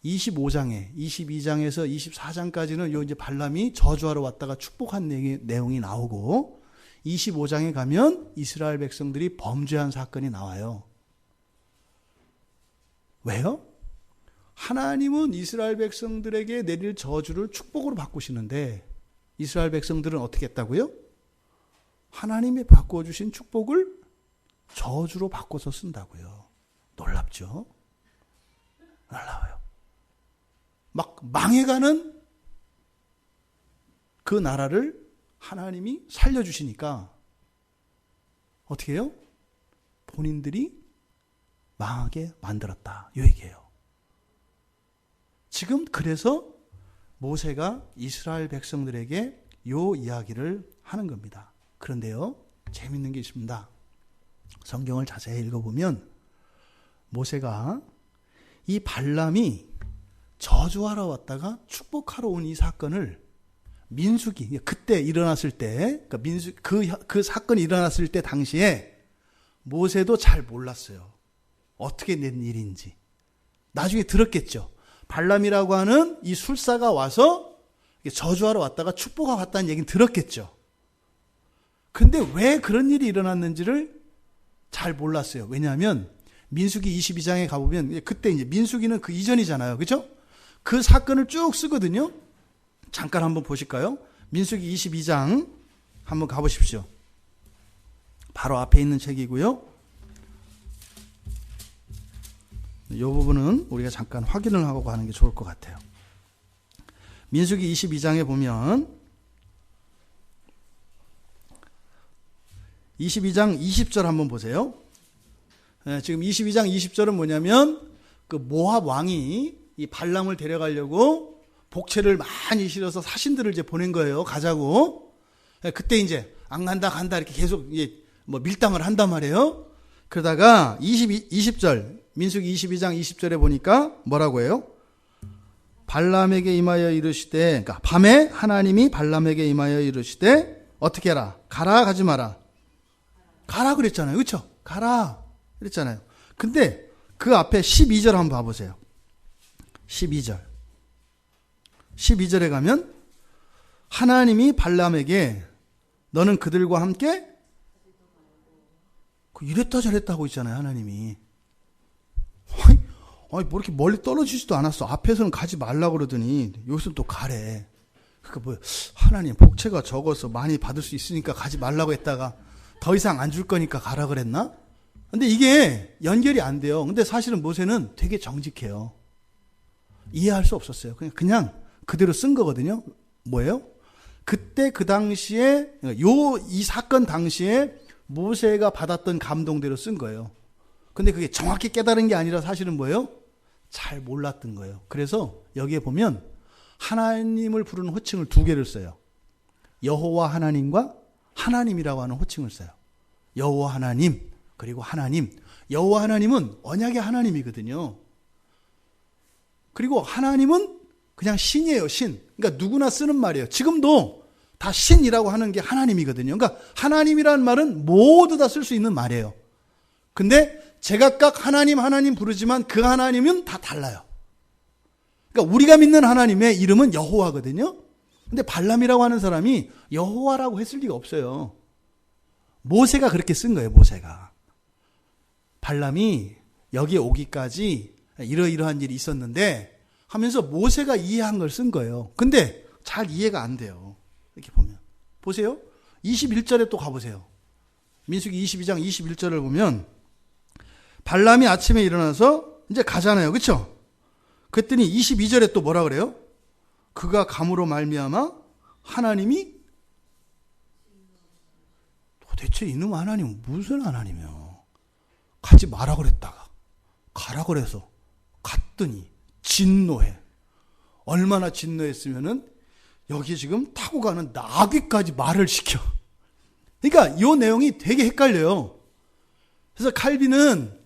25장에 22장에서 24장까지는 요 이제 발람이 저주하러 왔다가 축복한 내용이 나오고 25장에 가면 이스라엘 백성들이 범죄한 사건이 나와요. 왜요? 하나님은 이스라엘 백성들에게 내릴 저주를 축복으로 바꾸시는데 이스라엘 백성들은 어떻게 했다고요? 하나님이 바꿔주신 축복을 저주로 바꿔서 쓴다고요. 놀랍죠? 놀라워요. 막 망해가는 그 나라를 하나님이 살려주시니까 어떻게 해요? 본인들이 망하게 만들었다. 이 얘기예요. 지금 그래서 모세가 이스라엘 백성들에게 이 이야기를 하는 겁니다. 그런데요, 재밌는 게 있습니다. 성경을 자세히 읽어보면 모세가 이 발람이 저주하러 왔다가 축복하러 온 이 사건을 민수기, 그때 일어났을 때, 그 사건이 일어났을 때 당시에 모세도 잘 몰랐어요. 어떻게 된 일인지. 나중에 들었겠죠. 발람이라고 하는 이 술사가 와서 저주하러 왔다가 축복하러 왔다는 얘기는 들었겠죠. 근데 왜 그런 일이 일어났는지를 잘 몰랐어요. 왜냐하면 민수기 22장에 가보면 그때 이제 민수기는 그 이전이잖아요. 그죠? 그 사건을 쭉 쓰거든요. 잠깐 한번 보실까요? 민수기 22장 한번 가보십시오. 바로 앞에 있는 책이고요. 이 부분은 우리가 잠깐 확인을 하고 가는 게 좋을 것 같아요. 민수기 22장에 보면 22장 20절 한번 보세요. 지금 22장 20절은 뭐냐면 그 모압 왕이 이 발람을 데려가려고 복채를 많이 실어서 사신들을 이제 보낸 거예요. 가자고. 그때 이제 안 간다 간다 이렇게 계속 뭐 밀당을 한단 말이에요. 그러다가 20절 민수기 22장 20절에 보니까 뭐라고 해요? 발람에게 임하여 이르시되, 그러니까 밤에 하나님이 발람에게 임하여 이르시되 어떻게 해라? 가라 가지 마라. 가라 그랬잖아요. 그렇죠? 가라 그랬잖아요. 근데 그 앞에 12절 한번 봐보세요. 12절에 가면 하나님이 발람에게 너는 그들과 함께 이랬다 저랬다 하고 있잖아요. 하나님이. 아니 뭐 이렇게 멀리 떨어지지도 않았어. 앞에서는 가지 말라고 그러더니 여기서는 또 가래. 그러니까 뭐 하나님 복채가 적어서 많이 받을 수 있으니까 가지 말라고 했다가 더 이상 안 줄 거니까 가라 그랬나? 근데 이게 연결이 안 돼요. 근데 사실은 모세는 되게 정직해요. 이해할 수 없었어요. 그냥 그대로 쓴 거거든요. 뭐예요? 그때 그 당시에 이 사건 당시에 모세가 받았던 감동대로 쓴 거예요. 근데 그게 정확히 깨달은 게 아니라 사실은 뭐예요? 잘 몰랐던 거예요. 그래서 여기에 보면 하나님을 부르는 호칭을 두 개를 써요. 여호와 하나님과 하나님이라고 하는 호칭을 써요. 여호와 하나님 그리고 하나님. 여호와 하나님은 언약의 하나님이거든요. 그리고 하나님은 그냥 신이에요. 신. 그러니까 누구나 쓰는 말이에요. 지금도 다 신이라고 하는 게 하나님이거든요. 그러니까 하나님이라는 말은 모두 다 쓸 수 있는 말이에요. 근데 제각각 하나님 부르지만 그 하나님은 다 달라요. 그러니까 우리가 믿는 하나님의 이름은 여호와거든요. 근데 발람이라고 하는 사람이 여호와라고 했을 리가 없어요. 모세가 그렇게 쓴 거예요. 모세가. 발람이 여기에 오기까지 이러이러한 일이 있었는데 하면서 모세가 이해한 걸 쓴 거예요. 근데 잘 이해가 안 돼요. 이렇게 보면. 보세요. 21절에 또 가보세요. 민수기 22장 21절을 보면 발람이 아침에 일어나서 이제 가잖아요. 그렇죠? 그랬더니 22절에 또 뭐라 그래요? 그가 감으로 말미암아 하나님이 도대체 이놈 하나님은 무슨 하나님이요? 가지 마라 그랬다가 가라 그래서 갔더니 진노해. 얼마나 진노했으면은 여기 지금 타고 가는 나귀까지 말을 시켜. 그러니까 이 내용이 되게 헷갈려요. 그래서 칼빈은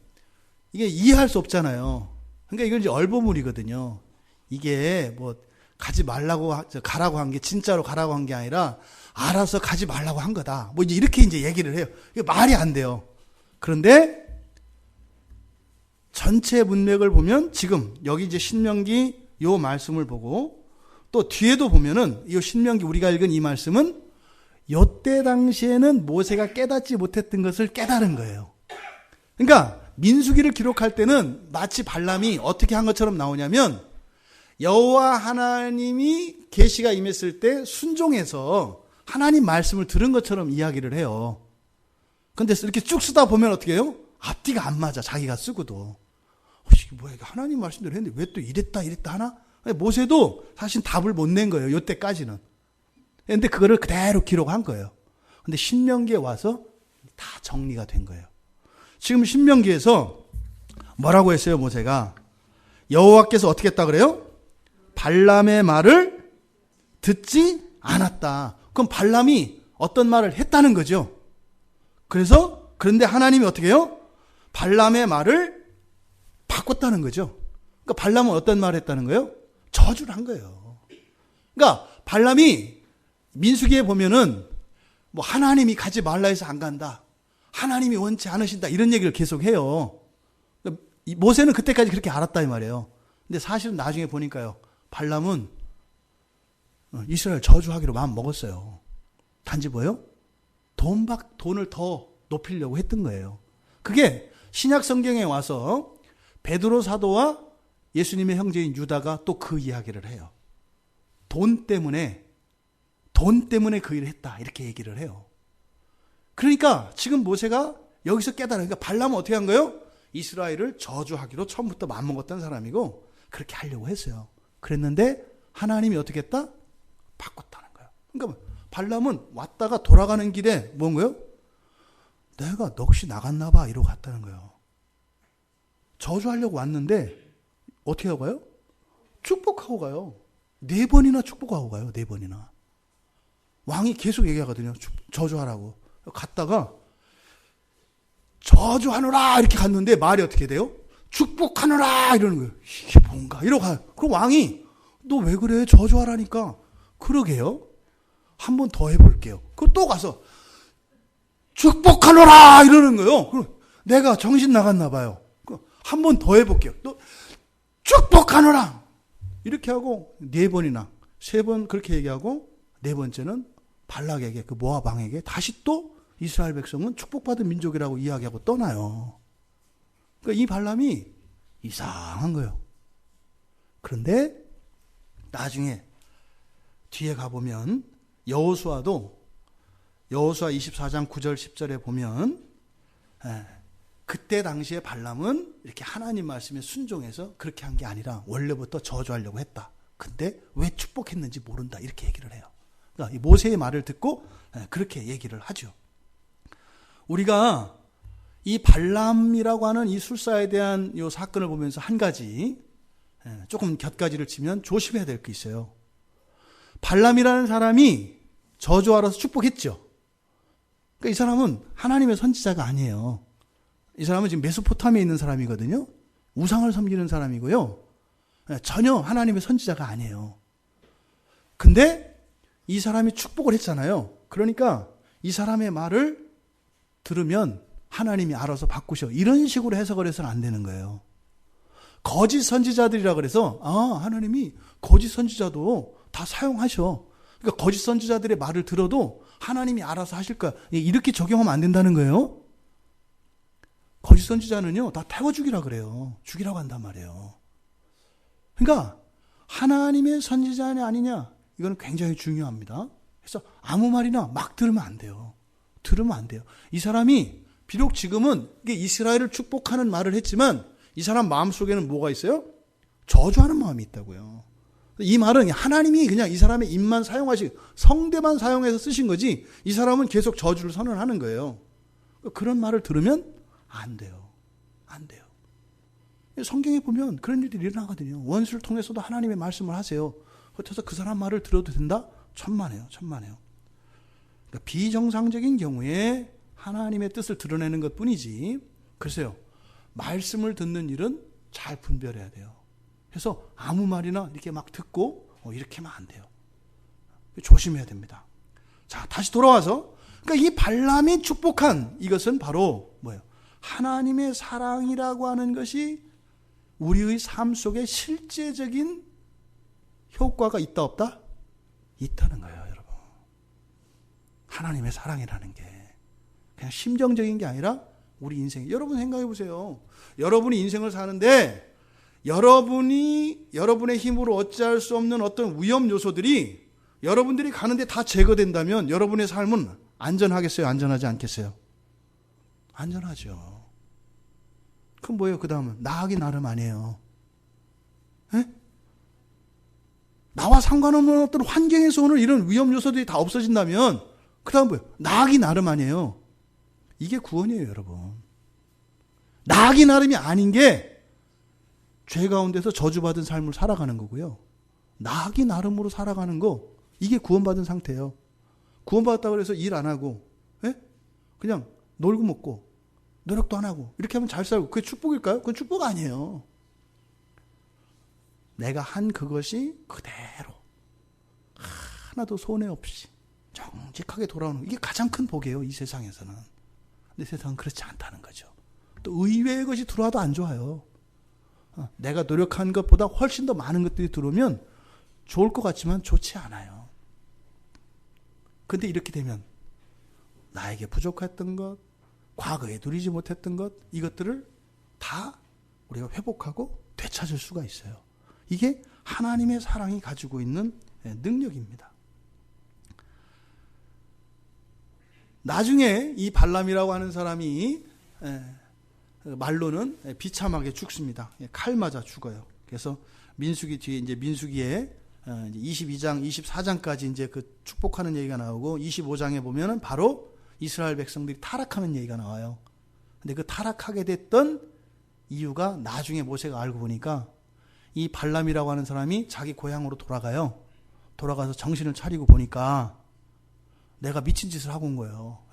이게 이해할 수 없잖아요. 그러니까 이건 이제 얼버무리거든요. 이게 뭐 가지 말라고 가라고 한 게 진짜로 가라고 한 게 아니라 알아서 가지 말라고 한 거다. 뭐 이렇게 이제 얘기를 해요. 이게 말이 안 돼요. 그런데 전체 문맥을 보면 지금 여기 이제 신명기 요 말씀을 보고 또 뒤에도 보면은 이 신명기 우리가 읽은 이 말씀은 요때 당시에는 모세가 깨닫지 못했던 것을 깨달은 거예요. 그러니까 민수기를 기록할 때는 마치 발람이 어떻게 한 것처럼 나오냐면 여호와 하나님이 계시가 임했을 때 순종해서 하나님 말씀을 들은 것처럼 이야기를 해요. 근데 이렇게 쭉 쓰다 보면 어떻게 해요? 앞뒤가 안 맞아. 자기가 쓰고도. 이게 뭐야, 이게 하나님 말씀대로 했는데 왜 또 이랬다 하나? 모세도 사실 답을 못 낸 거예요. 요때까지는. 근데 그거를 그대로 기록한 거예요. 근데 신명기에 와서 다 정리가 된 거예요. 지금 신명기에서 뭐라고 했어요, 모세가? 여호와께서 어떻게 했다 그래요? 발람의 말을 듣지 않았다. 그럼 발람이 어떤 말을 했다는 거죠. 그런데 하나님이 어떻게 해요? 발람의 말을 바꿨다는 거죠. 그러니까 발람은 어떤 말을 했다는 거예요? 저주를 한 거예요. 그러니까 발람이 민수기에 보면은 뭐 하나님이 가지 말라 해서 안 간다. 하나님이 원치 않으신다. 이런 얘기를 계속 해요. 그러니까 모세는 그때까지 그렇게 알았다 이 말이에요. 근데 사실은 나중에 보니까요. 발람은 이스라엘 저주하기로 마음 먹었어요. 단지 뭐예요? 돈을 더 높이려고 했던 거예요. 그게 신약 성경에 와서 베드로 사도와 예수님의 형제인 유다가 또 그 이야기를 해요. 돈 때문에 그 일을 했다. 이렇게 얘기를 해요. 그러니까 지금 모세가 여기서 깨달으니까 발람은 어떻게 한 거예요? 이스라엘을 저주하기로 처음부터 마음먹었던 사람이고 그렇게 하려고 했어요. 그랬는데 하나님이 어떻게 했다? 바꿨다는 거예요. 그러니까 발람은 왔다가 돌아가는 길에 뭔 거예요? 내가 넋이 나갔나 봐 이러고 갔다는 거예요. 저주하려고 왔는데 어떻게 하고 가요? 축복하고 가요. 4번이나 축복하고 가요. 4번이나. 왕이 계속 얘기하거든요. 저주하라고. 갔다가 저주하노라 이렇게 갔는데 말이 어떻게 돼요? 축복하노라 이러는 거예요. 이게 뭔가 이러고 가요. 그럼 왕이 너 왜 그래? 저주하라니까. 그러게요. 한 번 더 해볼게요. 그럼 또 가서 축복하노라 이러는 거예요. 그럼 내가 정신 나갔나 봐요. 한 번 더 해볼게요. 또 축복하노라 이렇게 하고 4번이나 3번 그렇게 얘기하고 4번째는 발락에게 그 모압 왕에게 다시 또 이스라엘 백성은 축복받은 민족이라고 이야기하고 떠나요. 그러니까 이 발람이 이상한 거예요. 그런데 나중에 뒤에 가보면 여호수아 24장 9절 10절에 보면 그때 당시에 발람은 이렇게 하나님 말씀에 순종해서 그렇게 한 게 아니라 원래부터 저주하려고 했다. 근데 왜 축복했는지 모른다. 이렇게 얘기를 해요. 그러니까 이 모세의 말을 듣고 그렇게 얘기를 하죠. 우리가 이 발람이라고 하는 이 술사에 대한 이 사건을 보면서 한 가지 조금 곁가지를 치면 조심해야 될 게 있어요. 발람이라는 사람이 저주하라서 축복했죠. 그러니까 이 사람은 하나님의 선지자가 아니에요. 이 사람은 지금 메소포타미아에 있는 사람이거든요. 우상을 섬기는 사람이고요. 전혀 하나님의 선지자가 아니에요. 근데 이 사람이 축복을 했잖아요. 그러니까 이 사람의 말을 들으면 하나님이 알아서 바꾸셔. 이런 식으로 해석을 해서는 안 되는 거예요. 거짓 선지자들이라 그래서 하나님이 거짓 선지자도 다 사용하셔. 그러니까 거짓 선지자들의 말을 들어도 하나님이 알아서 하실 거야. 이렇게 적용하면 안 된다는 거예요. 거짓 선지자는요, 다 태워 죽이라 그래요. 죽이라고 한단 말이에요. 그러니까 하나님의 선지자냐 아니냐, 이거는 굉장히 중요합니다. 그래서 아무 말이나 막 들으면 안 돼요. 이 사람이 비록 지금은 이스라엘을 축복하는 말을 했지만 이 사람 마음속에는 뭐가 있어요? 저주하는 마음이 있다고요. 이 말은 하나님이 그냥 이 사람의 입만 사용하시고 성대만 사용해서 쓰신 거지 이 사람은 계속 저주를 선언하는 거예요. 그런 말을 들으면 안 돼요. 성경에 보면 그런 일들이 일어나거든요. 원수를 통해서도 하나님의 말씀을 하세요. 그래서 그 사람 말을 들어도 된다? 천만에요. 그러니까 비정상적인 경우에 하나님의 뜻을 드러내는 것 뿐이지. 글쎄요. 말씀을 듣는 일은 잘 분별해야 돼요. 그래서 아무 말이나 이렇게 막 듣고 이렇게 하면 안 돼요. 조심해야 됩니다. 자, 다시 돌아와서 그러니까 이 발람이 축복한 이것은 바로 뭐예요? 하나님의 사랑이라고 하는 것이 우리의 삶 속에 실제적인 효과가 있다 없다? 있다는 거예요, 여러분. 하나님의 사랑이라는 게 그냥 심정적인 게 아니라 우리 인생. 여러분 생각해 보세요. 여러분이 인생을 사는데 여러분의 힘으로 어찌할 수 없는 어떤 위험 요소들이 여러분들이 가는데 다 제거된다면 여러분의 삶은 안전하겠어요? 안전하지 않겠어요? 안전하죠. 그럼 뭐예요? 그 다음은 나하기 나름 아니에요. 에? 나와 상관없는 어떤 환경에서 오는 이런 위험 요소들이 다 없어진다면 그 다음 뭐예요? 나하기 나름 아니에요. 이게 구원이에요, 여러분. 나하기 나름이 아닌 게 죄 가운데서 저주받은 삶을 살아가는 거고요. 나하기 나름으로 살아가는 거, 이게 구원받은 상태예요. 구원받았다고 해서 일 안 하고, 예? 그냥 놀고 먹고 노력도 안 하고 이렇게 하면 잘 살고 그게 축복일까요? 그건 축복 아니에요. 내가 한 그것이 그대로 하나도 손해 없이 정직하게 돌아오는, 이게 가장 큰 복이에요, 이 세상에서는. 근데 세상은 그렇지 않다는 거죠. 또 의외의 것이 들어와도 안 좋아요. 내가 노력한 것보다 훨씬 더 많은 것들이 들어오면 좋을 것 같지만 좋지 않아요. 근데 이렇게 되면 나에게 부족했던 것, 과거에 누리지 못했던 것, 이것들을 다 우리가 회복하고 되찾을 수가 있어요. 이게 하나님의 사랑이 가지고 있는 능력입니다. 나중에 이 발람이라고 하는 사람이 말로는 비참하게 죽습니다. 칼 맞아 죽어요. 그래서 민수기 뒤에 이제 민수기에 22장, 24장까지 이제 그 축복하는 얘기가 나오고 25장에 보면은 바로 이스라엘 백성들이 타락하는 얘기가 나와요. 근데 그 타락하게 됐던 이유가 나중에 모세가 알고 보니까 이 발람이라고 하는 사람이 자기 고향으로 돌아가요. 돌아가서 정신을 차리고 보니까 내가 미친 짓을 하고 온 거예요.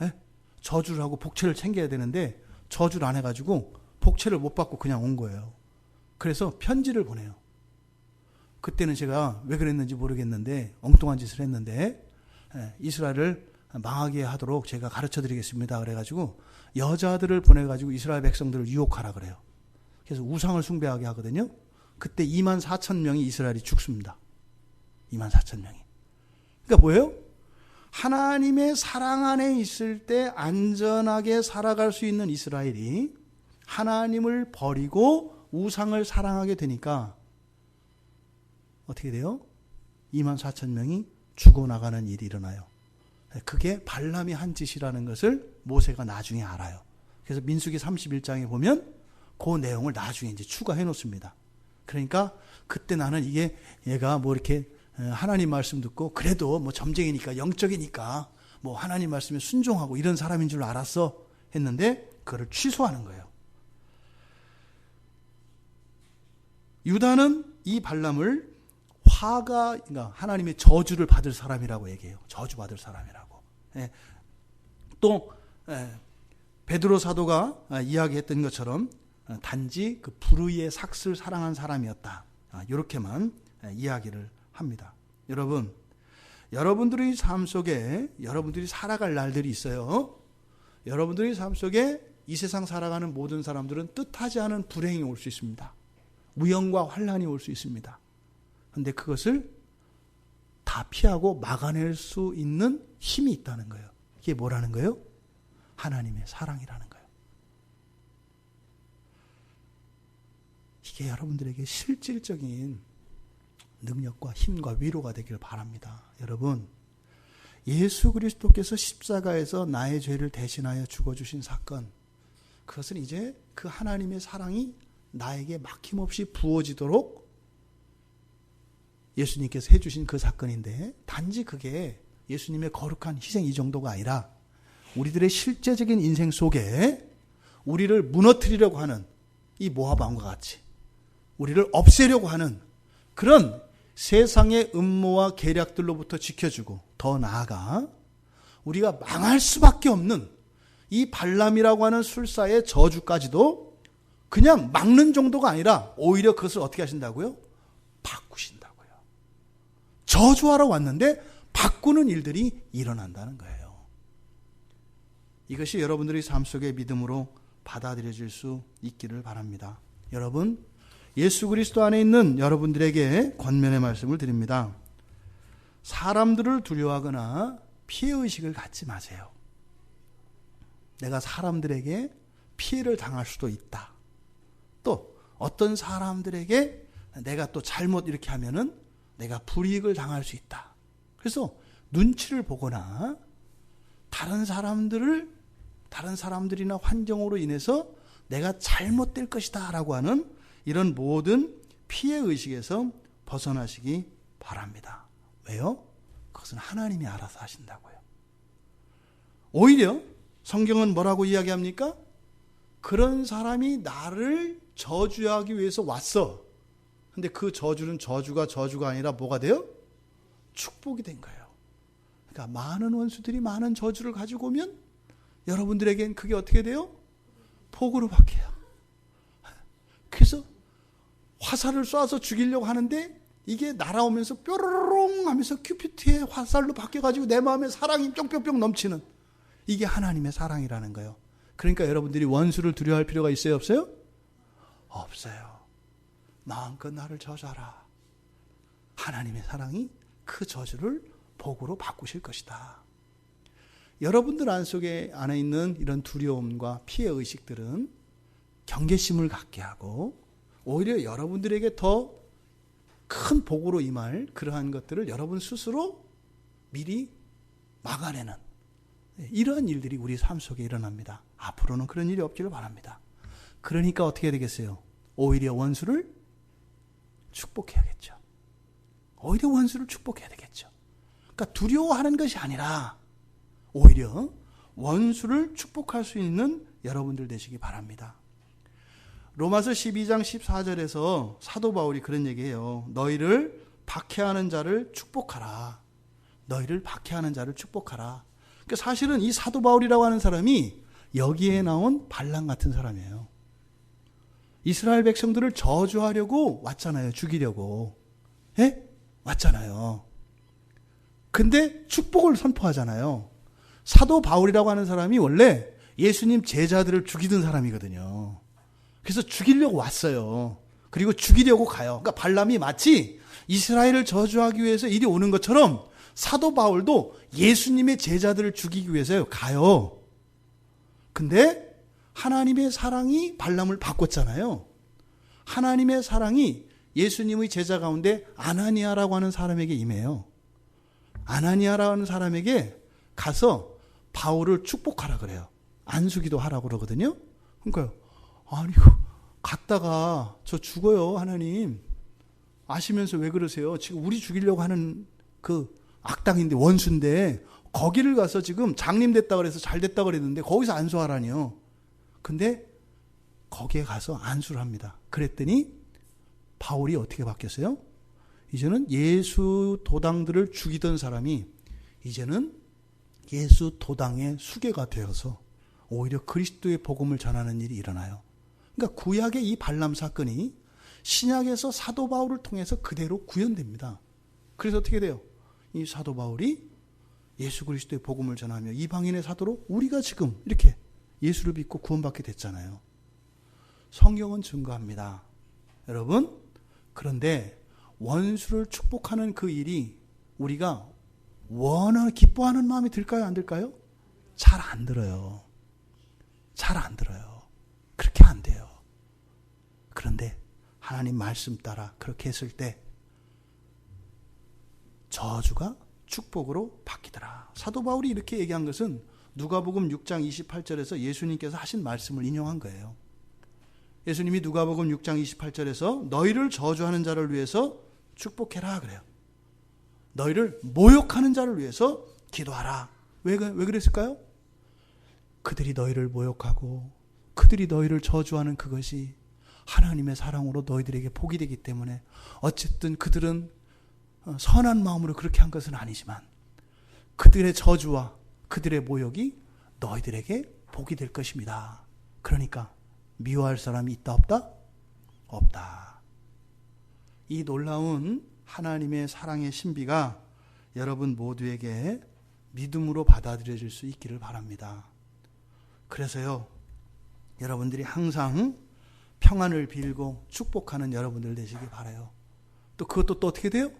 저주를 하고 복채를 챙겨야 되는데 저주를 안 해가지고 복채를 못 받고 그냥 온 거예요. 그래서 편지를 보내요. 그때는 제가 왜 그랬는지 모르겠는데 엉뚱한 짓을 했는데 이스라엘을 망하게 하도록 제가 가르쳐 드리겠습니다. 그래가지고 여자들을 보내가지고 이스라엘 백성들을 유혹하라 그래요. 그래서 우상을 숭배하게 하거든요. 그때 24,000명이 이스라엘이 죽습니다. 24,000명이. 그러니까 뭐예요? 하나님의 사랑 안에 있을 때 안전하게 살아갈 수 있는 이스라엘이 하나님을 버리고 우상을 사랑하게 되니까 어떻게 돼요? 24,000명이 죽어나가는 일이 일어나요. 그게 발람이 한 짓이라는 것을 모세가 나중에 알아요. 그래서 민수기 31장에 보면 그 내용을 나중에 이제 추가해 놓습니다. 그러니까 그때 나는 이게 얘가 뭐 이렇게 하나님 말씀 듣고 그래도 뭐 점쟁이니까 영적이니까 뭐 하나님 말씀에 순종하고 이런 사람인 줄 알았어 했는데 그거를 취소하는 거예요. 유다는 이 발람을 그러니까 하나님의 저주를 받을 사람이라고 얘기해요. 저주받을 사람이라고. 또 베드로 사도가 이야기했던 것처럼 단지 그 불의의 삭슬 사랑한 사람이었다. 이렇게만 이야기를 합니다. 여러분, 여러분들의 삶 속에 여러분들이 살아갈 날들이 있어요. 여러분들의 삶 속에 이 세상 살아가는 모든 사람들은 뜻하지 않은 불행이 올 수 있습니다. 위험과 환난이 올 수 있습니다. 그런데 그것을 다 피하고 막아낼 수 있는 힘이 있다는 거예요. 이게 뭐라는 거예요? 하나님의 사랑이라는 거예요. 이게 여러분들에게 실질적인 능력과 힘과 위로가 되길 바랍니다. 여러분, 예수 그리스도께서 십자가에서 나의 죄를 대신하여 죽어주신 사건, 그것은 이제 그 하나님의 사랑이 나에게 막힘없이 부어지도록 예수님께서 해주신 그 사건인데, 단지 그게 예수님의 거룩한 희생 이 정도가 아니라 우리들의 실제적인 인생 속에 우리를 무너뜨리려고 하는 이 모압왕과 같이 우리를 없애려고 하는 그런 세상의 음모와 계략들로부터 지켜주고, 더 나아가 우리가 망할 수밖에 없는 이 발람이라고 하는 술사의 저주까지도 그냥 막는 정도가 아니라 오히려 그것을 어떻게 하신다고요? 바꾸신다고요. 저주하러 왔는데 바꾸는 일들이 일어난다는 거예요. 이것이 여러분들의 삶 속의 믿음으로 받아들여질 수 있기를 바랍니다. 여러분, 예수 그리스도 안에 있는 여러분들에게 권면의 말씀을 드립니다. 사람들을 두려워하거나 피해의식을 갖지 마세요. 내가 사람들에게 피해를 당할 수도 있다. 또 어떤 사람들에게 내가 또 잘못 이렇게 하면은 내가 불이익을 당할 수 있다. 그래서 눈치를 보거나 다른 사람들이나 환경으로 인해서 내가 잘못될 것이다 라고 하는 이런 모든 피해의식에서 벗어나시기 바랍니다. 왜요? 그것은 하나님이 알아서 하신다고요. 오히려 성경은 뭐라고 이야기합니까? 그런 사람이 나를 저주하기 위해서 왔어. 근데 그 저주는 저주가 아니라 뭐가 돼요? 축복이 된 거예요. 그러니까 많은 원수들이 많은 저주를 가지고 오면 여러분들에겐 그게 어떻게 돼요? 복으로 바뀌어요. 그래서 화살을 쏴서 죽이려고 하는데 이게 날아오면서 뾰로롱 하면서 큐피트의 화살로 바뀌어가지고 내 마음에 사랑이 뿅뿅뿅 넘치는, 이게 하나님의 사랑이라는 거예요. 그러니까 여러분들이 원수를 두려워할 필요가 있어요, 없어요? 없어요. 마음껏 나를 저주하라. 하나님의 사랑이 그 저주를 복으로 바꾸실 것이다. 여러분들 안에 있는 이런 두려움과 피해 의식들은 경계심을 갖게 하고 오히려 여러분들에게 더 큰 복으로 임할 그러한 것들을 여러분 스스로 미리 막아내는 이러한 일들이 우리 삶 속에 일어납니다. 앞으로는 그런 일이 없기를 바랍니다. 그러니까 어떻게 되겠어요? 오히려 원수를 축복해야겠죠. 오히려 원수를 축복해야 되겠죠. 그러니까 두려워하는 것이 아니라 오히려 원수를 축복할 수 있는 여러분들 되시기 바랍니다. 로마서 12장 14절에서 사도 바울이 그런 얘기해요. 너희를 박해하는 자를 축복하라. 너희를 박해하는 자를 축복하라. 그러니까 사실은 이 사도 바울이라고 하는 사람이 여기에 나온 발람 같은 사람이에요. 이스라엘 백성들을 저주하려고 왔잖아요. 죽이려고. 예? 왔잖아요. 근데 축복을 선포하잖아요. 사도 바울이라고 하는 사람이 원래 예수님 제자들을 죽이던 사람이거든요. 그래서 죽이려고 왔어요. 그리고 죽이려고 가요. 그러니까 발람이 마치 이스라엘을 저주하기 위해서 이리 오는 것처럼 사도 바울도 예수님의 제자들을 죽이기 위해서 가요. 근데 하나님의 사랑이 발람을 바꿨잖아요. 하나님의 사랑이 예수님의 제자 가운데 아나니아라고 하는 사람에게 임해요. 아나니아라고 하는 사람에게 가서 바울을 축복하라 그래요. 안수기도 하라고 그러거든요. 그러니까요. 아니, 갔다가 저 죽어요, 하나님. 아시면서 왜 그러세요? 지금 우리 죽이려고 하는 그 악당인데, 원수인데, 거기를 가서 지금 장님 됐다 그래서 잘 됐다 그랬는데, 거기서 안수하라니요. 근데, 거기에 가서 안수를 합니다. 그랬더니, 바울이 어떻게 바뀌었어요? 이제는 예수 도당들을 죽이던 사람이, 이제는 예수 도당의 수괴가 되어서, 오히려 그리스도의 복음을 전하는 일이 일어나요. 그러니까 구약의 이 발람 사건이 신약에서 사도 바울을 통해서 그대로 구현됩니다. 그래서 어떻게 돼요? 이 사도 바울이 예수 그리스도의 복음을 전하며 이방인의 사도로 우리가 지금 이렇게 예수를 믿고 구원받게 됐잖아요. 성경은 증거합니다. 여러분, 그런데 원수를 축복하는 그 일이 우리가 기뻐하는 마음이 들까요? 안 들까요? 잘 안 들어요. 잘 안 들어요. 그렇게 안 돼요. 그런데 하나님 말씀 따라 그렇게 했을 때 저주가 축복으로 바뀌더라. 사도 바울이 이렇게 얘기한 것은 누가복음 6장 28절에서 예수님께서 하신 말씀을 인용한 거예요. 예수님이 누가복음 6장 28절에서 너희를 저주하는 자를 위해서 축복해라 그래요. 너희를 모욕하는 자를 위해서 기도하라. 왜 그랬을까요? 그들이 너희를 모욕하고 그들이 너희를 저주하는 그것이 하나님의 사랑으로 너희들에게 복이 되기 때문에 어쨌든 그들은 선한 마음으로 그렇게 한 것은 아니지만 그들의 저주와 그들의 모욕이 너희들에게 복이 될 것입니다. 그러니까 미워할 사람이 있다 없다? 없다. 이 놀라운 하나님의 사랑의 신비가 여러분 모두에게 믿음으로 받아들여질 수 있기를 바랍니다. 그래서요, 여러분들이 항상 평안을 빌고 축복하는 여러분들 되시기 바라요. 또 그것도 또 어떻게 돼요?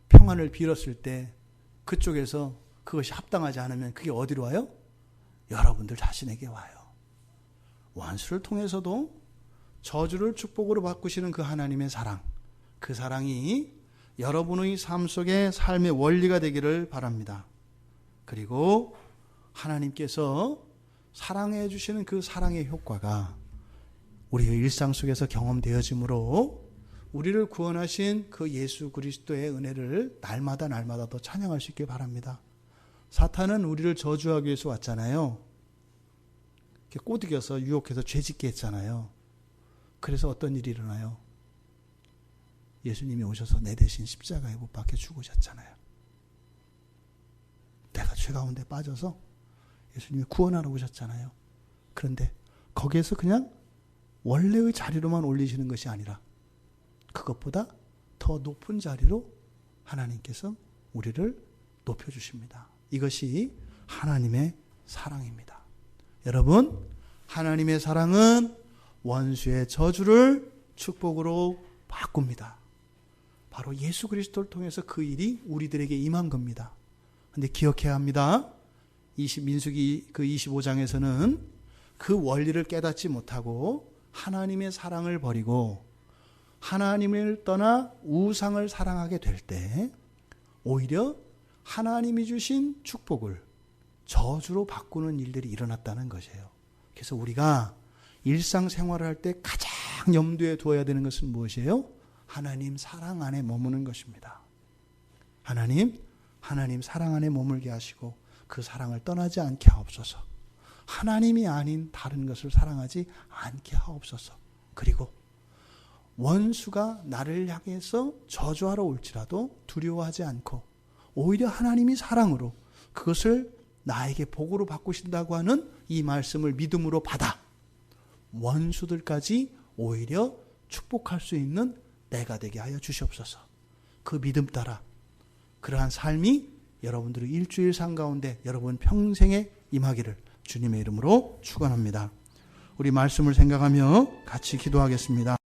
평안을 빌었을 때 그쪽에서 그것이 합당하지 않으면 그게 어디로 와요? 여러분들 자신에게 와요. 원수를 통해서도 저주를 축복으로 바꾸시는 그 하나님의 사랑, 그 사랑이 여러분의 삶 속에 삶의 원리가 되기를 바랍니다. 그리고 하나님께서 사랑해 주시는 그 사랑의 효과가 우리의 일상 속에서 경험되어지므로 우리를 구원하신 그 예수 그리스도의 은혜를 날마다 더 찬양할 수 있길 바랍니다. 사탄은 우리를 저주하기 위해서 왔잖아요. 이렇게 꼬드겨서 유혹해서 죄짓게 했잖아요. 그래서 어떤 일이 일어나요? 예수님이 오셔서 내 대신 십자가에 못 박혀 죽으셨잖아요. 내가 죄 가운데 빠져서 예수님이 구원하러 오셨잖아요. 그런데 거기에서 그냥 원래의 자리로만 올리시는 것이 아니라 그것보다 더 높은 자리로 하나님께서 우리를 높여주십니다. 이것이 하나님의 사랑입니다. 여러분, 하나님의 사랑은 원수의 저주를 축복으로 바꿉니다. 바로 예수 그리스도를 통해서 그 일이 우리들에게 임한 겁니다. 그런데 기억해야 합니다. 민수기 그 25장에서는 그 원리를 깨닫지 못하고 하나님의 사랑을 버리고 하나님을 떠나 우상을 사랑하게 될 때 오히려 하나님이 주신 축복을 저주로 바꾸는 일들이 일어났다는 것이에요. 그래서 우리가 일상생활을 할 때 가장 염두에 두어야 되는 것은 무엇이에요? 하나님 사랑 안에 머무는 것입니다. 하나님 사랑 안에 머물게 하시고 그 사랑을 떠나지 않게 하옵소서. 하나님이 아닌 다른 것을 사랑하지 않게 하옵소서. 그리고 원수가 나를 향해서 저주하러 올지라도 두려워하지 않고 오히려 하나님이 사랑으로 그것을 나에게 복으로 바꾸신다고 하는 이 말씀을 믿음으로 받아 원수들까지 오히려 축복할 수 있는 내가 되게 하여 주시옵소서. 그 믿음 따라 그러한 삶이 여러분들의 일주일 삶 가운데 여러분 평생에 임하기를 주님의 이름으로 축원합니다. 우리 말씀을 생각하며 같이 기도하겠습니다.